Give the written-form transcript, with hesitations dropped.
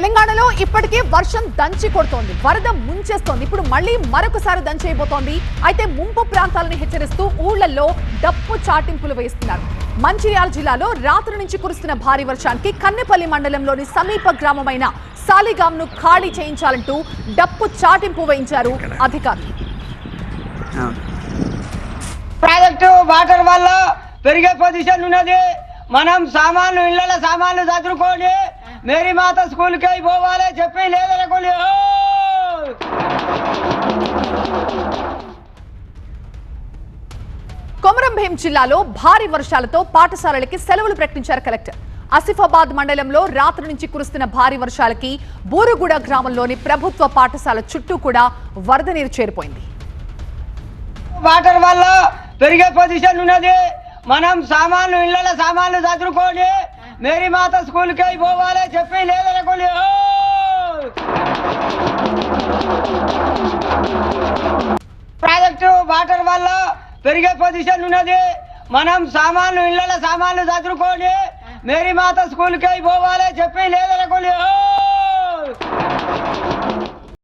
తెలంగాణలో ఇప్పటికే వర్షం దంచి కొడుతోంది, వరద ముంచేస్తోంది. ఇప్పుడు మళ్ళీ మరొకసారి దంచేయబోతోంది. అయితే ముంపు ప్రాంతాలను హెచ్చరిస్తూ ఊళ్లలో డప్పు చాటింపులు వేస్తున్నారు. మంచిర్యాల జిల్లాలో రాత్రి నుంచి కురుస్తున్న భారీ వర్షానికి కన్నెపల్లి మండలంలోని సమీప గ్రామమైన సాలిగాంను ఖాళీ చేయించాలంటూ డప్పు చాటింపు వేయించారు అధికారులు. ప్రాజెక్టు వాటర్ వల్ల పెరిగే పొజిషన్ ఉన్నది. మనం సామాన్లు ఇళ్ళ సామాన్లు చదువుకొని మేరీ మాత స్కూల్కి పోవాలి చెప్పి లేదనుకోలే. కొమరంభీం జిల్లాలో భారీ వర్షాలతో పాఠశాలలకి సెలవులు ప్రకటించారు కలెక్టర్. ఆసిఫాబాద్ మండలంలో రాత్రి నుంచి కురుస్తున్న భారీ వర్షాలకి బూరుగుడ గ్రామంలోని ప్రభుత్వ పాఠశాల చుట్టూ కూడా వరద నీరు చేరిపోయింది. వాటర్ వల్ల పెరిగే పొజిషన్ ఉన్నది. మనం సామాన్లు ఇళ్ళ సామాన్లు చదువుకొని మేరీ మాత స్కూల్కి పోవాలి చెప్పి లేదనుకోలే. ప్రాజెక్టు వాటర్ వల్ల పెరిగే పొజిషన్ ఉన్నది. మనం సామాన్లు ఇళ్ళ సామాన్లు చదువుకొని మేరీ మాత స్కూల్కి పోవాలి చెప్పి లేదనుకోలే.